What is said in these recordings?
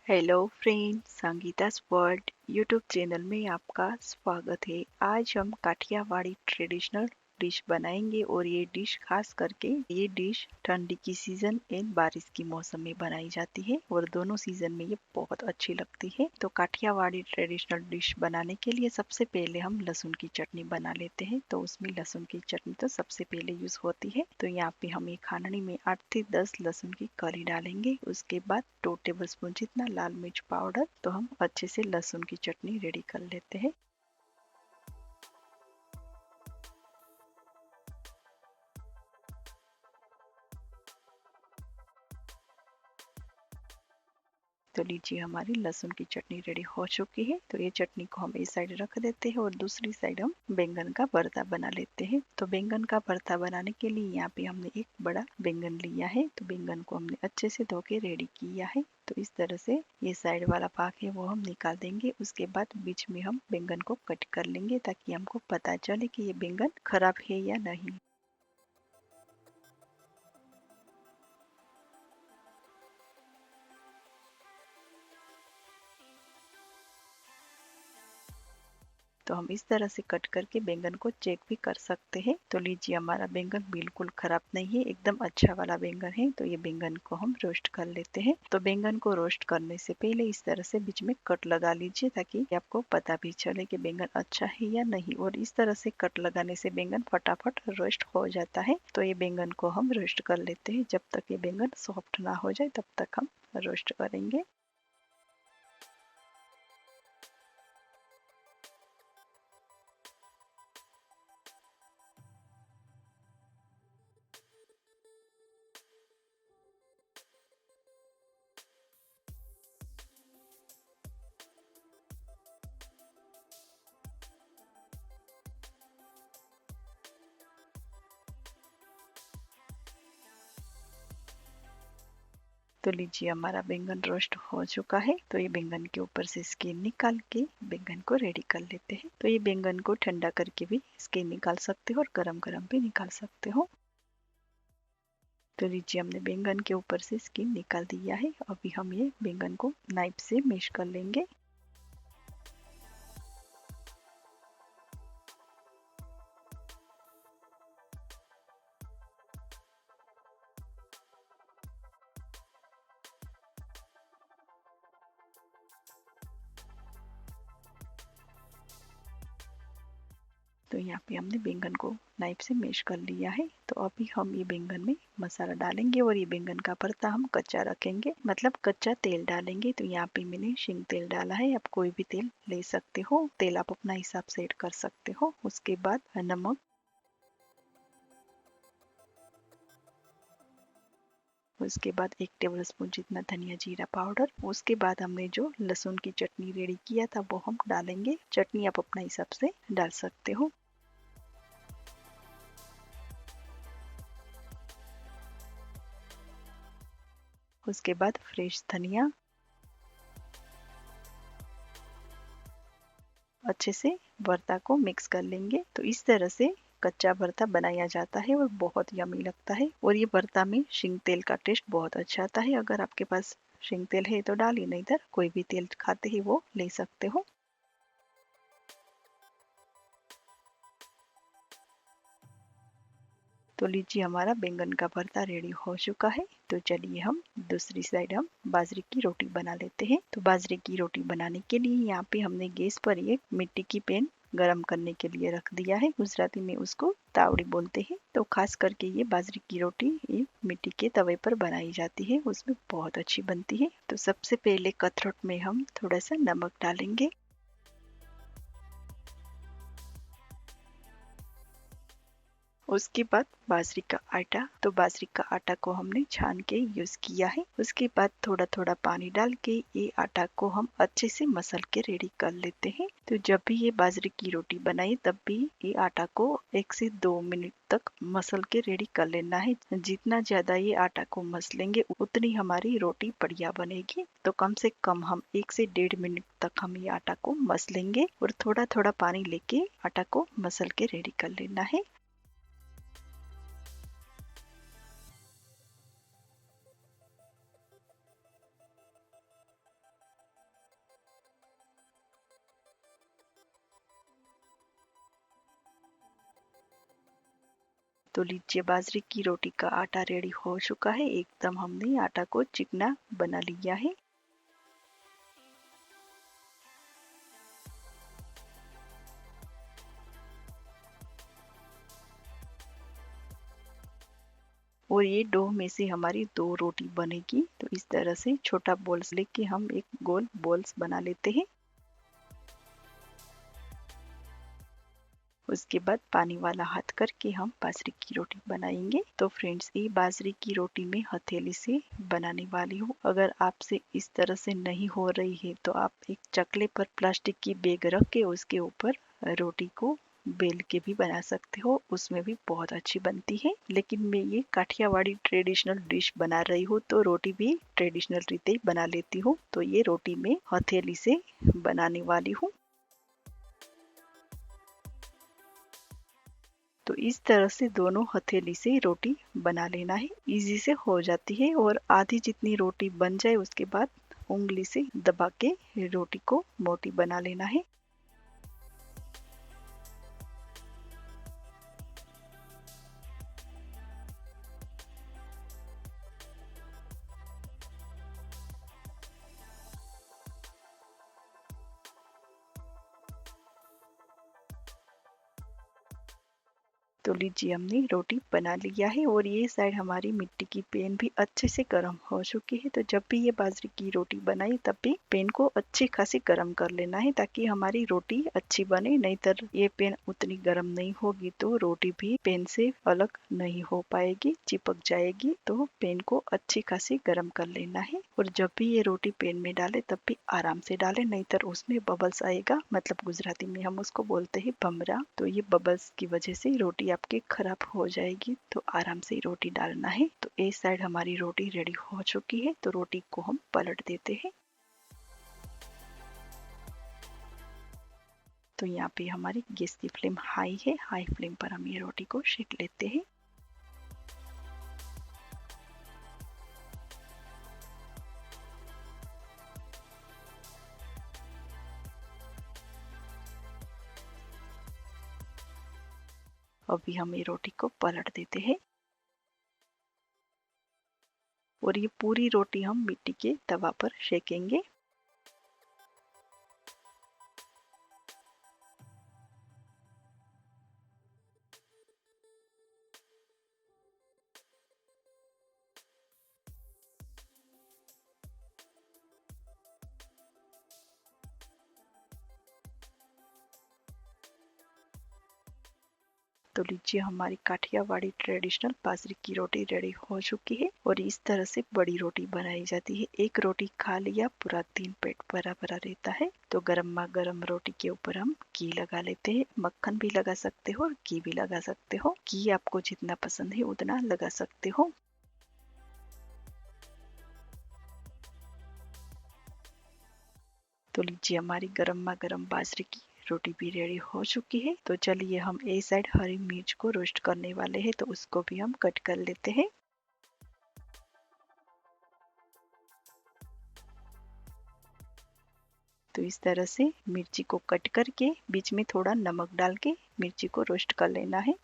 Hello friends, Sangeeta's world YouTube channel में आपका स्वागत है। आज हम काठियावाड़ी ट्रेडिशनल डिश बनाएंगे और ये डिश खास करके ये डिश ठंडी की सीजन एंड बारिश की मौसम में बनाई जाती है और दोनों सीजन में ये बहुत अच्छी लगती है। तो काठियावाड़ी ट्रेडिशनल डिश बनाने के लिए सबसे पहले हम लहसुन की चटनी बना लेते हैं। तो उसमें लहसुन की चटनी तो सबसे पहले यूज होती है। तो यहाँ पे हम एक खाननी में 8 से 10 लहसुन की कली डालेंगे। उसके बाद 2 टेबलस्पून जितना लाल मिर्च पाउडर। तो हम अच्छे से लहसुन की चटनी रेडी कर लेते हैं। तो लीजिए, हमारी लहसुन की चटनी रेडी हो चुकी है। तो ये चटनी को हम इस साइड रख देते हैं और दूसरी साइड हम बैंगन का भरता बना लेते हैं। तो बैंगन का भरता बनाने के लिए यहाँ पे हमने एक बड़ा बैंगन लिया है। तो बैंगन को हमने अच्छे से धो के रेडी किया है। तो इस तरह से ये साइड वाला भाग है वो हम निकाल देंगे। उसके बाद बीच में हम बैंगन को कट कर लेंगे ताकि हमको पता चले कि ये बैंगन खराब है या नहीं। तो हम इस तरह से कट करके बैंगन को चेक भी कर सकते हैं। तो लीजिए, हमारा बैंगन बिल्कुल खराब नहीं है, एकदम अच्छा वाला बैंगन है। तो ये बैंगन को हम रोस्ट कर लेते हैं। तो बैंगन को रोस्ट करने से पहले इस तरह से बीच में कट लगा लीजिए ताकि आपको पता भी चले कि बैंगन अच्छा है या नहीं। और इस तरह से कट लगाने से बैंगन फटाफट रोस्ट हो जाता है। तो ये बैंगन को हम रोस्ट कर लेते हैं। जब तक ये बैंगन सॉफ्ट ना हो जाए तब तक हम रोस्ट करेंगे। तो लीजिए, हमारा बैंगन रोस्ट हो चुका है। तो ये बैंगन के ऊपर से स्किन निकाल के बैंगन को रेडी कर लेते हैं। तो ये बैंगन को ठंडा करके भी स्किन निकाल सकते हो और गरम गरम भी निकाल सकते हो। तो लीजिए, हमने बैंगन के ऊपर से स्किन निकाल दिया है। अभी हम ये बैंगन को नाइफ से मैश कर लेंगे। तो यहाँ पे हमने बैंगन को नाइफ से मैश कर लिया है। तो अभी हम ये बैंगन में मसाला डालेंगे और ये बैंगन का भरता हम कच्चा रखेंगे, मतलब कच्चा तेल डालेंगे। तो यहाँ पे मैंने शिंग तेल डाला है। आप कोई भी तेल ले सकते हो, तेल आप अपना हिसाब से ऐड कर सकते हो। उसके बाद नमक, उसके बाद 1 टेबलस्पून जितना धनिया जीरा पाउडर। उसके बाद हमने जो लहसुन की चटनी रेडी किया था वो हम डालेंगे। चटनी आप अपना हिसाब से डाल सकते हो। उसके बाद फ्रेश धनिया, अच्छे से भरता को मिक्स कर लेंगे। तो इस तरह से कच्चा भरता बनाया जाता है और बहुत यमी लगता है। और ये भरता में शिंग तेल का टेस्ट बहुत अच्छा आता है। अगर आपके पास शिंग तेल है तो डालिए, नहीं तो कोई भी तेल खाते ही वो ले सकते हो। तो लीजिए, हमारा बैंगन का भरता रेडी हो चुका है। तो चलिए, हम दूसरी साइड हम बाजरे की रोटी बना लेते हैं। तो बाजरे की रोटी बनाने के लिए यहाँ पे हमने गैस पर एक मिट्टी की पैन गरम करने के लिए रख दिया है। गुजराती में उसको तावड़ी बोलते हैं। तो खास करके ये बाजरे की रोटी ये मिट्टी के तवे पर बनाई जाती है, उसमें बहुत अच्छी बनती है। तो सबसे पहले कथरोट में हम थोड़ा सा नमक डालेंगे। उसके बाद बाजरे का आटा। तो बाजरे का आटा को हमने छान के यूज किया है। उसके बाद थोड़ा थोड़ा पानी डाल के ये आटा को हम अच्छे से मसल के रेडी कर लेते हैं। तो जब भी ये बाजरे की रोटी बनाए तब भी ये आटा को 1 से 2 मिनट तक मसल के रेडी कर लेना है। जितना ज्यादा ये आटा को मसलेंगे उतनी हमारी रोटी बढ़िया बनेगी। तो कम से कम हम 1 से 1.5 मिनट तक हम ये आटा को मसलेंगे और थोड़ा थोड़ा पानी लेके आटा को मसल के रेडी कर लेना है। तो लीजिए बाजरे की रोटी का आटा रेडी हो चुका है। एकदम हमने आटा को चिकना बना लिया है। और ये डो में से हमारी 2 रोटी बनेगी। तो इस तरह से छोटा बॉल्स लेके हम एक गोल बॉल्स बना लेते हैं। उसके बाद पानी वाला हाथ करके हम बाजरे की रोटी बनाएंगे। तो फ्रेंड्स, ये बाजरे की रोटी मैं हथेली से बनाने वाली हूँ। अगर आपसे इस तरह से नहीं हो रही है तो आप एक चकले पर प्लास्टिक की बैग रख के उसके ऊपर रोटी को बेल के भी बना सकते हो, उसमें भी बहुत अच्छी बनती है। लेकिन मैं ये काठियावाड़ी ट्रेडिशनल डिश बना रही हूँ तो रोटी भी ट्रेडिशनल रीते ही बना लेती हूँ। तो ये रोटी मैं हथेली से बनाने वाली हूँ। तो इस तरह से दोनों हथेली से रोटी बना लेना है। इजी से हो जाती है। और आधी जितनी रोटी बन जाए उसके बाद उंगली से दबा के रोटी को मोटी बना लेना है। तो लीजिए हमने रोटी बना लिया है। और ये साइड हमारी मिट्टी की पैन भी अच्छे से गर्म हो चुकी है। तो जब भी ये बाजरे की रोटी बनाई तब भी पैन को अच्छी खासी गर्म कर लेना है ताकि हमारी रोटी अच्छी बने। नहीं तो ये पैन उतनी गर्म नहीं होगी तो रोटी भी पैन से अलग नहीं हो पाएगी, चिपक जाएगी। तो पैन को अच्छी खासी गर्म कर लेना है। और जब भी ये रोटी पैन में डाले तब भी आराम से डाले, नहीं तो उसमें बबल्स आएगा। मतलब गुजराती में हम उसको बोलते हैं भमरा। तो ये बबल्स की वजह से रोटी आपकी खराब हो जाएगी। तो आराम से रोटी डालना है। तो इस साइड हमारी रोटी रेडी हो चुकी है। तो रोटी को हम पलट देते हैं। तो यहाँ पे हमारी गैस की फ्लेम हाई है। हाई फ्लेम पर हम ये रोटी को सेक लेते हैं। अभी हम ये रोटी को पलट देते हैं। और ये पूरी रोटी हम मिट्टी के तवा पर सेकेंगे। तो लीजिए हमारी काठियावाड़ी ट्रेडिशनल बाजरे की रोटी रेडी हो चुकी है। और इस तरह से बड़ी रोटी बनाई जाती है। एक रोटी खा लिया पूरा दिन पेट भरा भरा रहता है। तो गर्मा गर्म रोटी के ऊपर हम घी लगा लेते हैं। मक्खन भी लगा सकते हो और घी भी लगा सकते हो। घी आपको जितना पसंद है उतना लगा सकते हो। तो लीजिए हमारी गर्मा गर्म बाजरे की रोटी भी रेडी हो चुकी है। तो चलिए हम एक साइड हरी मिर्च को रोस्ट करने वाले हैं तो उसको भी हम कट कर लेते हैं। तो इस तरह से मिर्ची को कट करके बीच में थोड़ा नमक डाल के मिर्ची को रोस्ट कर लेना है।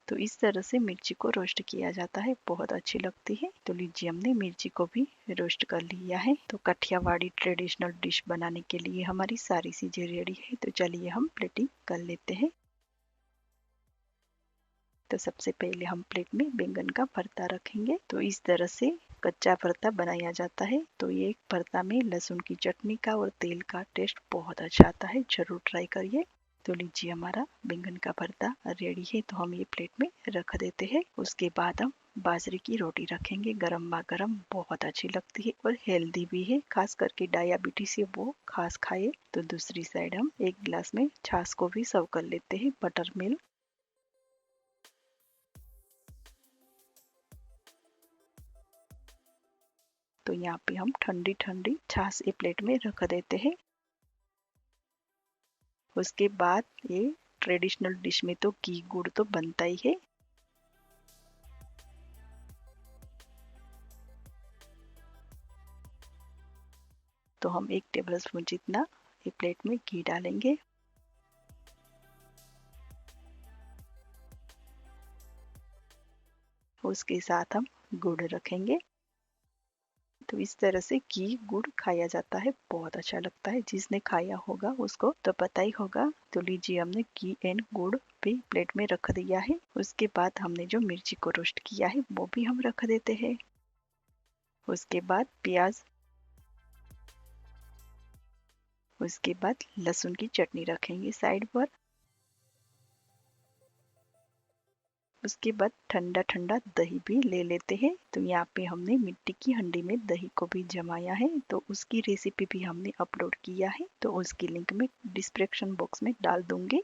तो इस तरह से मिर्ची को रोस्ट किया जाता है, बहुत अच्छी लगती है। तो लीजिए हमने मिर्ची को भी रोस्ट कर लिया है। तो काठियावाड़ी ट्रेडिशनल डिश बनाने के लिए हमारी सारी चीजें रेडी है। तो चलिए हम प्लेटिंग कर लेते हैं। तो सबसे पहले हम प्लेट में बैंगन का भरता रखेंगे। तो इस तरह से कच्चा भरता बनाया जाता है। तो ये भरता में लहसुन की चटनी का और तेल का टेस्ट बहुत अच्छा आता है, जरूर ट्राई करिए। तो लीजिए हमारा बैंगन का भरता रेडी है। तो हम ये प्लेट में रख देते हैं। उसके बाद हम बाजरे की रोटी रखेंगे। गरम गरम बहुत अच्छी लगती है और हेल्दी भी है, खास करके डायबिटीज से वो खास खाए। तो दूसरी साइड हम एक गिलास में छाछ को भी सर्व कर लेते हैं, बटर मिल्क। तो यहाँ पे हम ठंडी ठंडी छाछ एक प्लेट में रख देते हैं। उसके बाद ये ट्रेडिशनल डिश में तो घी गुड़ तो बनता ही है। तो हम 1 टेबलस्पून जितना एक प्लेट में घी डालेंगे। उसके साथ हम गुड़ रखेंगे। तो इस तरह से घी गुड़ खाया जाता है, बहुत अच्छा लगता है। जिसने खाया होगा उसको तो पता ही होगा। तो लीजिए, हमने घी एंड गुड़ भी प्लेट में रख दिया है। उसके बाद हमने जो मिर्ची को रोस्ट किया है वो भी हम रख देते हैं। उसके बाद प्याज, उसके बाद लहसुन की चटनी रखेंगे साइड पर। उसके बाद ठंडा ठंडा दही भी ले लेते हैं। तो यहाँ पे हमने मिट्टी की हंडी में दही को भी जमाया है, तो उसकी रेसिपी भी हमने अपलोड किया है। तो उसकी लिंक मैं डिस्क्रिप्शन बॉक्स में डाल दूंगी।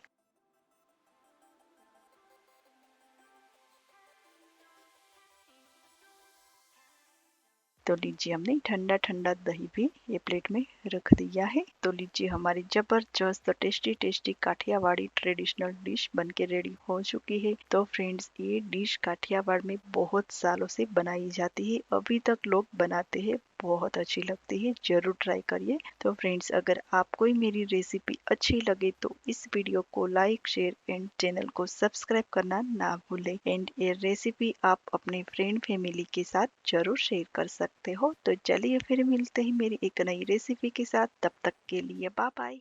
तो लीजिए, हमने ठंडा ठंडा दही भी ये प्लेट में रख दिया है। तो लीजिए, हमारी जबरदस्त tasty tasty Kathiawadi traditional dish बनके रेडी हो चुकी है। तो फ्रेंड्स, ये डिश काठियावाड़ में बहुत सालों से बनाई जाती है, अभी तक लोग बनाते हैं, बहुत अच्छी लगती है, जरूर ट्राई करिए। तो फ्रेंड्स, अगर आपको मेरी रेसिपी अच्छी लगे तो इस वीडियो को लाइक शेयर एंड चैनल को सब्सक्राइब करना ना भूलें। एंड ये रेसिपी आप अपने फ्रेंड फैमिली के साथ जरूर शेयर कर सकते हो। तो चलिए, फिर मिलते हैं मेरी एक नई रेसिपी के साथ। तब तक के लिए बाय बाय।